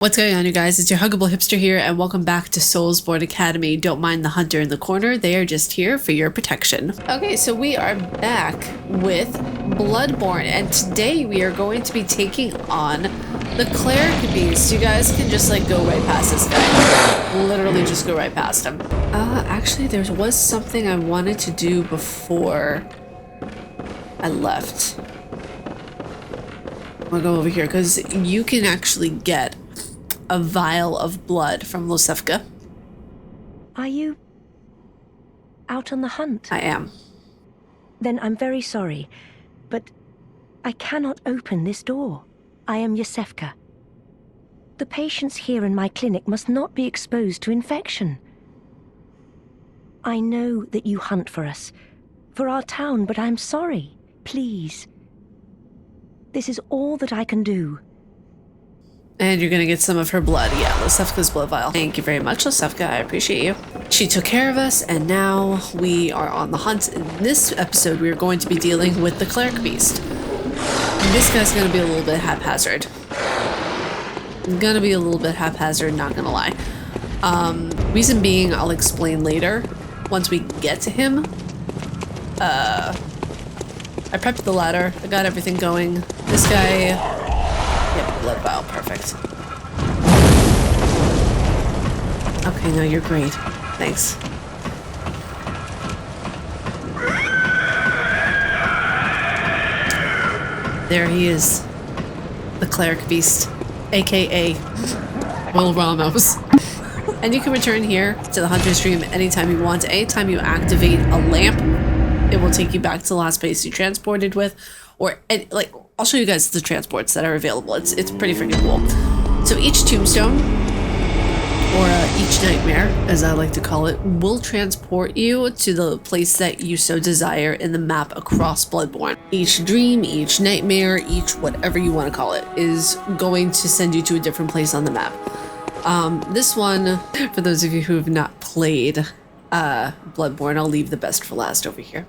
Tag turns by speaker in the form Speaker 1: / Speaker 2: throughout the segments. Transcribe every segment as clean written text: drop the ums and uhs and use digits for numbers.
Speaker 1: What's going on, you guys? It's your Huggable Hipster here, and welcome back to Soulsborne Academy. Don't mind the hunter in the corner. They are just here for your protection. Okay, so we are back with Bloodborne, and today we are going to be taking on the Cleric beast. You guys can just like go right past this guy. Literally just go right past him. Actually, there was something I wanted to do before I left. I'll go over here because you can actually get a vial of blood from Losefka.
Speaker 2: Are you out on the hunt?
Speaker 1: I am.
Speaker 2: Then I'm very sorry, but I cannot open this door. I am Yosefka. The patients here in my clinic must not be exposed to infection. I know that you hunt for us, for our town, but I'm sorry. Please. This is all that I can do.
Speaker 1: And you're gonna get some of her blood. Yeah, Losefka's blood vial. Thank you very much, Losefka. I appreciate you. She took care of us, and now we are on the hunt. In this episode, we are going to be dealing with the Cleric beast. And this guy's gonna be a little bit haphazard. Not gonna lie. Reason being, I'll explain later. Once we get to him, I prepped the ladder. I got everything going. This guy. Yep, blood vial, perfect. Okay, no, you're great. Thanks. There he is. The Cleric Beast, aka Will Ramos. And you can return here to the Hunter stream anytime you want. Anytime you activate a lamp, it will take you back to the last place you transported with, or like I'll show you guys the transports that are available. It's pretty freaking cool. So each tombstone, or each nightmare, as I like to call it, will transport you to the place that you so desire in the map across Bloodborne. Each dream, each nightmare, each whatever you want to call it, is going to send you to a different place on the map. This one, for those of you who have not played Bloodborne, I'll leave the best for last over here.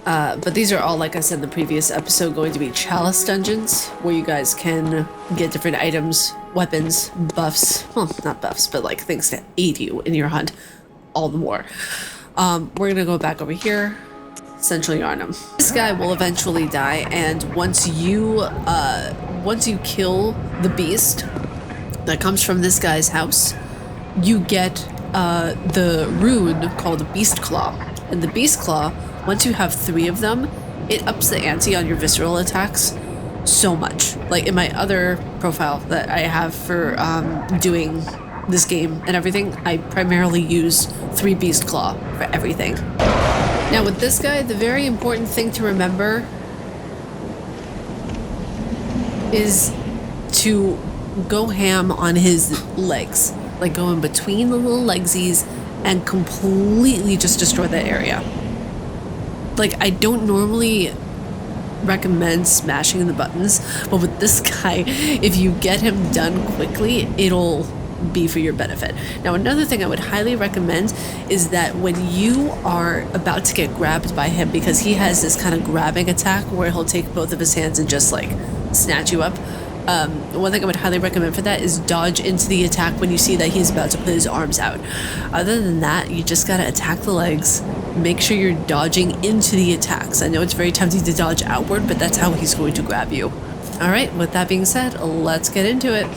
Speaker 1: But these are all, like I said in the previous episode, going to be chalice dungeons where you guys can get different items, weapons, buffs. Well, not buffs, but like things to aid you in your hunt all the more. We're gonna go back over here, Central Yarnum. This guy will eventually die, and once you kill the beast that comes from this guy's house, you get the rune called Beast Claw. And the Beast Claw, once you have 3 of them, it ups the ante on your visceral attacks so much. Like in my other profile that I have for doing this game and everything, I primarily use 3 Beast Claw for everything. Now with this guy, the very important thing to remember is to go ham on his legs. Like go in between the little legsies and completely just destroy that area. Like, I don't normally recommend smashing the buttons, but with this guy, if you get him done quickly, it'll be for your benefit. Now, another thing I would highly recommend is that when you are about to get grabbed by him, because he has this kind of grabbing attack where he'll take both of his hands and just like snatch you up. One thing I would highly recommend for that is dodge into the attack when you see that he's about to put his arms out. Other than that, you just gotta attack the legs. Make sure you're dodging into the attacks. I know it's very tempting to dodge outward, but that's how he's going to grab you. Alright, with that being said, let's get into it.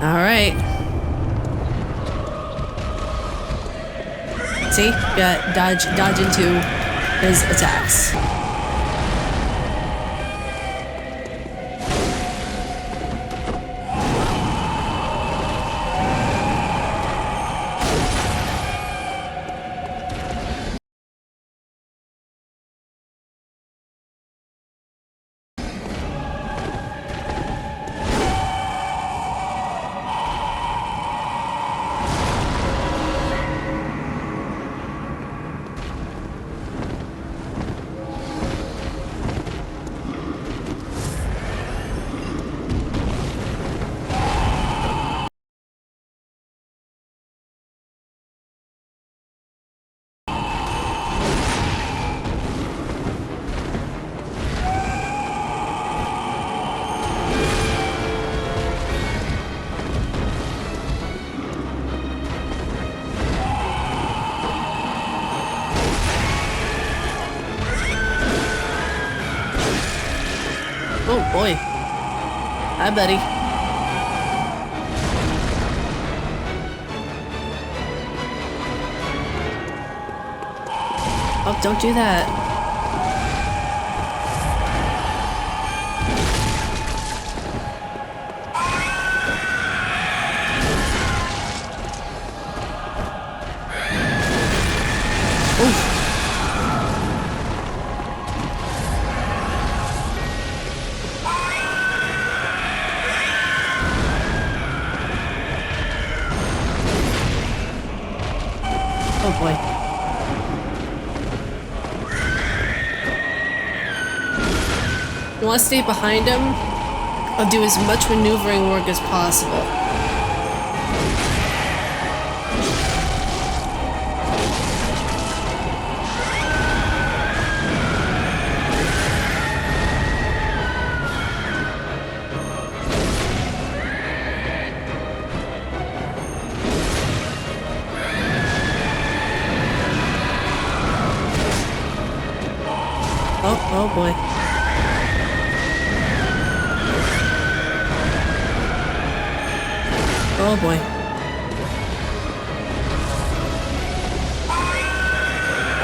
Speaker 1: Alright. See? You got dodge into his attacks. Oh boy. Hi, buddy. Oh, don't do that. Oof. Oh boy. You want to stay behind him? I'll do as much maneuvering work as possible. Oh boy. Oh boy.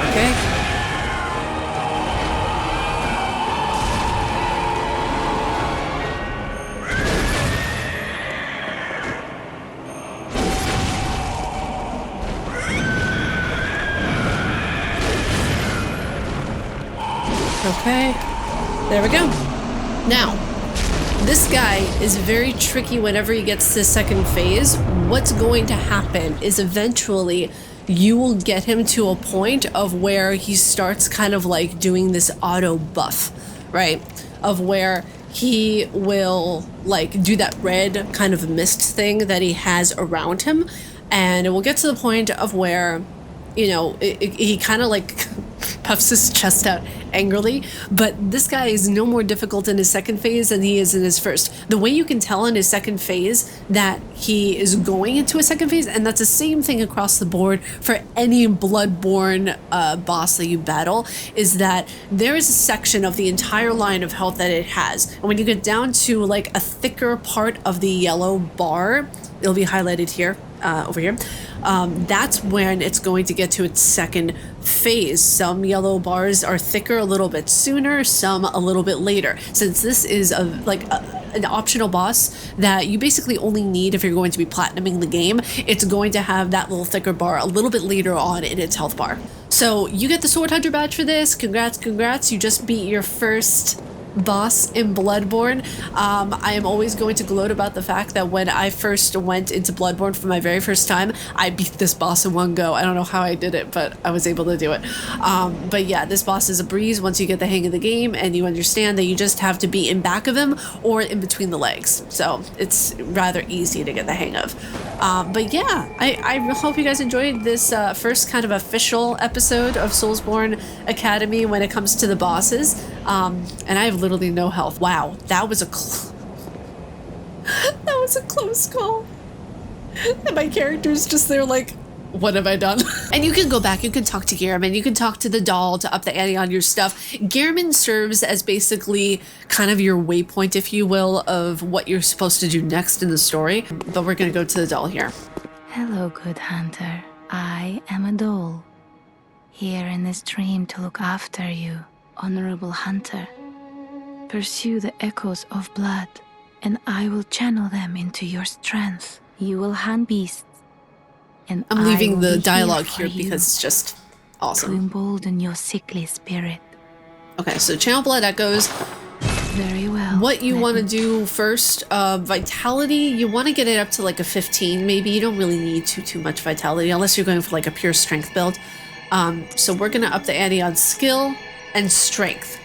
Speaker 1: Okay. Okay. There we go. Now, this guy is very tricky whenever he gets to the second phase. What's going to happen is eventually you will get him to a point of where he starts kind of like doing this auto buff, right? Of where he will like do that red kind of mist thing that he has around him. And it will get to the point of where, you know, he kind of like puffs his chest out angrily, but this guy is no more difficult in his second phase than he is in his first. The way you can tell in his second phase that he is going into a second phase, and that's the same thing across the board for any Bloodborne boss that you battle, is that there is a section of the entire line of health that it has. And when you get down to like a thicker part of the yellow bar, it'll be highlighted here, over here. That's when it's going to get to its second phase. Some yellow bars are thicker a little bit sooner, some a little bit later. Since this is an optional boss that you basically only need if you're going to be platinuming the game, it's going to have that little thicker bar a little bit later on in its health bar. So you get the Sword Hunter badge for this. Congrats, congrats. You just beat your first boss in Bloodborne. I am always going to gloat about the fact that when I first went into Bloodborne for my very first time, I beat this boss in one go. I don't know how I did it, but I was able to do it. But yeah, this boss is a breeze once you get the hang of the game and you understand that you just have to be in back of him or in between the legs. So it's rather easy to get the hang of. But yeah, I hope you guys enjoyed this first kind of official episode of Soulsborne Academy when it comes to the bosses. And I have literally no health. Wow, that was a that was a close call. And my character's just there like, what have I done? And you can go back, you can talk to Gehrman, you can talk to the doll to up the ante on your stuff. Gehrman serves as basically kind of your waypoint, if you will, of what you're supposed to do next in the story. But we're gonna go to the doll here.
Speaker 3: Hello, good hunter. I am a doll, here in this dream to look after you, honorable hunter. Pursue the echoes of blood, and I will channel them into your strength. You will hunt beasts, and
Speaker 1: I'm leaving the dialogue
Speaker 3: here
Speaker 1: here because it's just awesome.
Speaker 3: To embolden your sickly spirit.
Speaker 1: Okay, so channel blood echoes.
Speaker 3: Very well.
Speaker 1: What you want to do first, vitality, you want to get it up to like a 15 maybe. You don't really need too much vitality unless you're going for like a pure strength build. So we're going to up the ante on skill and strength.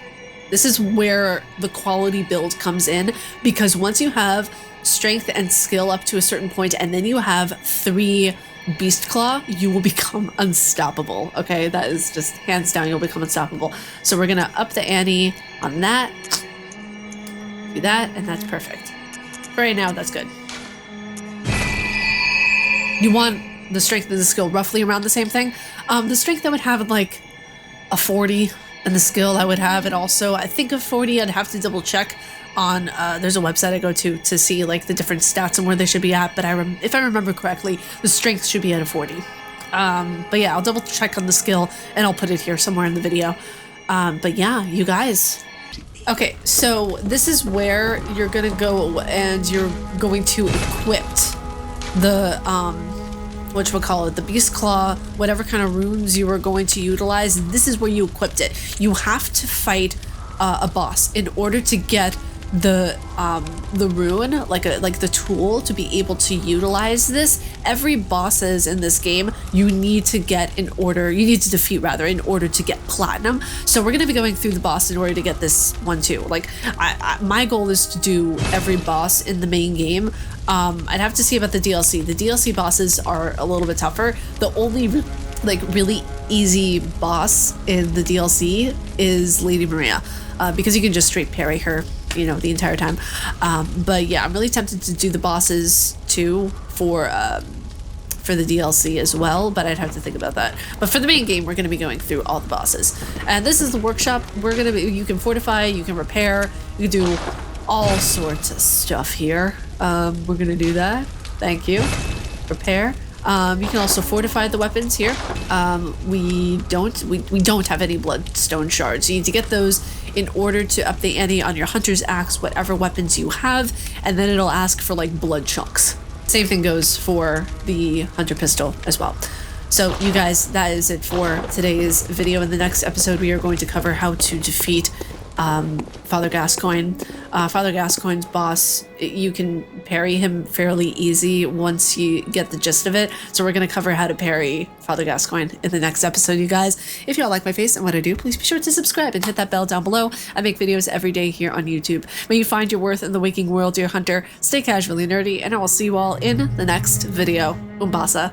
Speaker 1: This is where the quality build comes in, because once you have strength and skill up to a certain point and then you have 3 Beast Claw, you will become unstoppable. Okay, that is just hands down, you'll become unstoppable. So we're gonna up the ante on that. Do that, and that's perfect. For right now, that's good. You want the strength and the skill roughly around the same thing. The strength I would have like a 40, And the skill I would have it also, I think of 40. I'd have to double check on, there's a website I go to see like the different stats and where they should be at. But if I remember correctly, the strength should be at a 40. But yeah, I'll double check on the skill and I'll put it here somewhere in the video. But yeah, you guys. Okay, so this is where you're gonna go and you're going to equip the, the beast claw, whatever kind of runes you are going to utilize. This is where you equipped it. You have to fight a boss in order to get the rune, like the tool to be able to utilize this. Every bosses in this game you need to defeat in order to get platinum. So we're gonna be going through the boss in order to get this one too. Like my goal is to do every boss in the main game. I'd have to see about the DLC. The DLC bosses are a little bit tougher. The only really easy boss in the DLC is Lady Maria, because you can just straight parry her, you know, the entire time. But yeah, I'm really tempted to do the bosses too for the DLC as well, but I'd have to think about that. But for the main game, we're going to be going through all the bosses. And this is the workshop. You can fortify, you can repair, you can do all sorts of stuff here. We're going to do that. Thank you. Repair. You can also fortify the weapons here. We don't have any bloodstone shards. You need to get those in order to up the ante on your hunter's axe, whatever weapons you have, and then it'll ask for like blood chunks. Same thing goes for the hunter pistol as well. So you guys, that is it for today's video. In the next episode, we are going to cover how to defeat Father Gascoigne. Father Gascoigne's boss, you can parry him fairly easy once you get the gist of it. So we're going to cover how to parry Father Gascoigne in the next episode, you guys. If you all like my face and what I do, please be sure to subscribe and hit that bell down below. I make videos every day here on YouTube. May you find your worth in the waking world, dear hunter. Stay casually nerdy, and I will see you all in the next video. Umbasa.